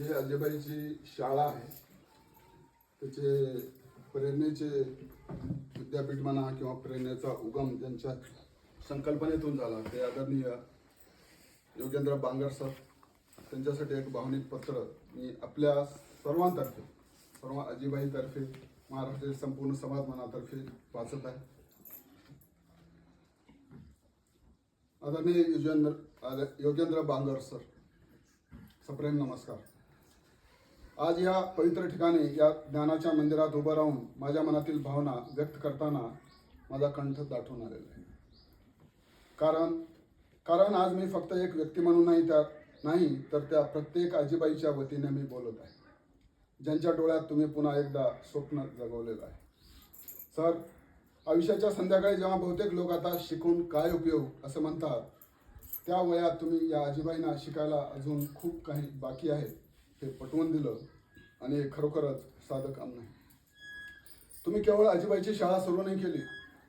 ही आजीबाईची शाळा आहे. त्याचे प्रेरणेचे विद्यापीठ म्हणा किंवा प्रेरणेचा उगम ज्यांच्या संकल्पनेतून झाला ते आदरणीय योगेंद्र बांगर सर. त्यांच्यासाठी एक भावनिक पत्र मी आपल्या सर्वांतर्फे, सर्व आजीबाईतर्फे, महाराष्ट्रातील संपूर्ण समाज मनातर्फे वाचत आहे. आदरणीय योगेंद्र बांगर सर, सप्रेम नमस्कार. आज या पवित्र ठिकाणी या ज्ञानाच्या मंदिरात उभं राहून माझ्या मनातील भावना व्यक्त करताना माझा कंठ दाटून आलेला आहे. कारण आज मी फक्त एक व्यक्ती म्हणून नाही तर त्या प्रत्येक आजीबाईच्या वतीने मी बोलत आहे, ज्यांच्या डोळ्यात तुम्ही पुन्हा एकदा स्वप्न जगवलेलं आहे. सर, आयुष्याच्या संध्याकाळी जेव्हा बहुतेक लोक आता शिकून काय उपयोग असं म्हणतात, त्या वयात तुम्ही या आजीबाईंना शिकायला अजून खूप काही बाकी आहे हे पटवून दिलं आणि खरोखरच साधं काम नाही. तुम्ही केवळ आजीबाईची शाळा सुरू नाही केली,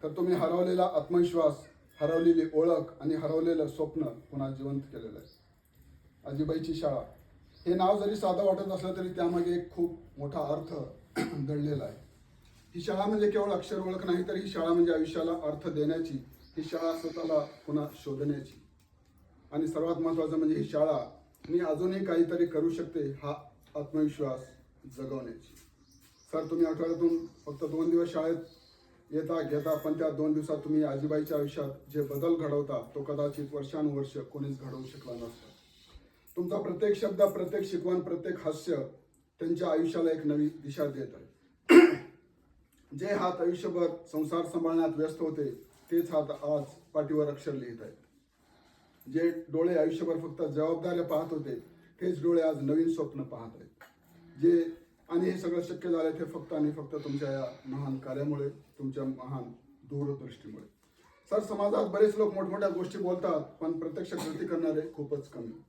तर तुम्ही हरवलेला आत्मविश्वास, हरवलेली ओळख आणि हरवलेलं स्वप्न पुन्हा जिवंत केलेलं आहे. आजीबाईची शाळा हे नाव जरी साधं वाटत असलं तरी त्यामागे एक खूप मोठा अर्थ दडलेला आहे. ही शाळा म्हणजे केवळ अक्षर ओळख नाही, तर ही शाळा म्हणजे आयुष्याला अर्थ देण्याची, ही शाळा स्वतःला पुन्हा शोधण्याची आणि सर्वात महत्त्वाचं म्हणजे ही शाळा मी अजूनही काहीतरी करू शकते हा आत्मविश्वास जगवण्याची. सर, तुम्ही आठवड्यातून फक्त 2 दिवस शाळेत येता घेता, पण त्या 2 दिवसात तुम्ही आजीबाईच्या आयुष्यात जे बदल घडवता तो कदाचित वर्षानुवर्ष कोणीच घडवू शकला नसता. तुमचा प्रत्येक शब्द, प्रत्येक शिकवण, प्रत्येक हास्य त्यांच्या आयुष्याला एक नवी दिशा देत आहे. जे हात आयुष्यभर संसार सांभाळण्यात व्यस्त होते तेच हात आज पाठीवर अक्षर लिहित आहेत. जे डोळे आयुष्यभर फक्त जबाबदाऱ्या पाहत होते तेच डोळे आज नवीन स्वप्न पाहत आहेत. आणि हे सगळं शक्य झालं ते फक्त आणि फक्त तुमच्या या महान कार्यामुळे, तुमच्या महान दूरदृष्टीमुळे. सर, समाजात बरेच लोक मोठमोठ्या गोष्टी बोलतात, पण प्रत्यक्ष कृती करणारे खूपच कमी.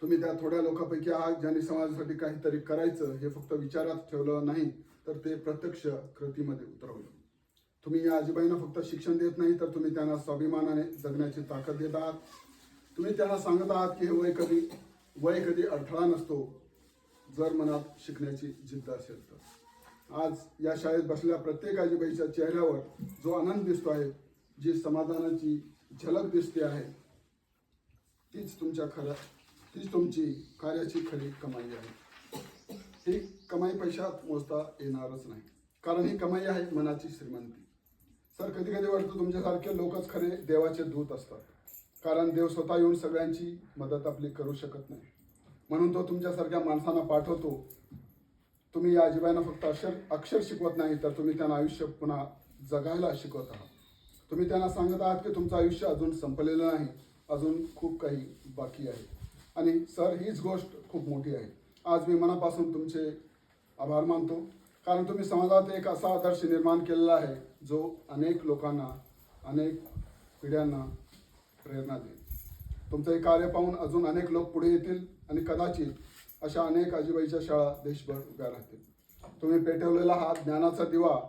तुम्ही त्या थोड्या लोकांपैकी आहात ज्यांनी समाजासाठी काहीतरी करायचं हे फक्त विचारात ठेवलं नाही, तर ते प्रत्यक्ष कृतीमध्ये उतरवलं. तुम्ही या आजीबाईंना फक्त शिक्षण देत नाही, तर तुम्ही त्यांना स्वाभिमानाने जगण्याची ताकद देत आहात. तुम्ही त्यांना सांगत आहात की हे वय कधी अडथळा नसतो, जर मनात शिकण्याची जिद्द असेल तर. आज या शाळेत बसलेल्या प्रत्येक आजीबाईच्या चेहऱ्यावर जो आनंद दिसतो आहे, जी समाधानाची झलक दिसते आहे, तीच तुमची कार्याची खरी कमाई आहे. ही कमाई पैशात मोजता येणारच नाही, कारण ही कमाई आहे मनाची श्रीमंती. सर, कधी कधी वाटतं तुमच्यासारखे लोकच खरे देवाचे दूत असतात, कारण देव स्वतः येऊन सगळ्यांची मदत आपली करू शकत नाही, म्हणून तो तुमच्यासारख्या माणसांना पाठवतो. तुम्ही या आजीबाईंना फक्त अक्षर शिकवत नाही, तर तुम्ही त्यांना आयुष्य पुन्हा जगायला शिकवत आहात. तुम्ही त्यांना सांगत आहात की तुमचं आयुष्य अजून संपलेलं नाही, अजून खूप काही बाकी आहे. आणि सर, हीच गोष्ट खूप मोठी आहे. आज मी मनापासून तुमचे आभार मानतो, कारण तुम्ही समाजात एक असा आदर्श निर्माण केलेला आहे जो अनेक लोकांना, अनेक पिढ्यांना प्रेरणा देईल. तुमचं हे कार्य पाहून अजून अनेक लोक पुढे येतील आणि कदाचित अशा अनेक आजीबाईच्या शाळा देशभर उभ्या राहतील. तुम्ही पेटवलेला हा ज्ञानाचा दिवा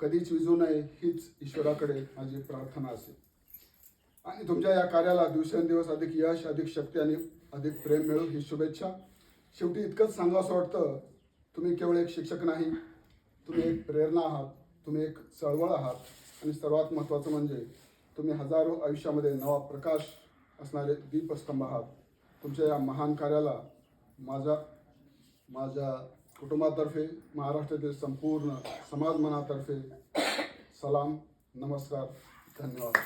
कधीच विझू नये हीच ईश्वराकडे माझी प्रार्थना असेल. आणि तुमच्या या कार्याला दिवसेंदिवस अधिक यश, अधिक शक्ती आणि अधिक प्रेम मिळो ही शुभेच्छा. शेवटी इतकंच सांगावं वाटतं, तुम्ही केवळ एक शिक्षक नाही, तुम्ही एक प्रेरणा आहात, तुम्ही एक चळवळ आहात आणि सर्वात महत्त्वाचं म्हणजे तुम्ही हजारो आयुष्यामध्ये नवा प्रकाश असणारे दीपस्तंभ आहात. तुमच्या या महान कार्याला माझ्या कुटुंबातर्फे, महाराष्ट्रातील संपूर्ण समाज मनातर्फे सलाम, नमस्कार, धन्यवाद.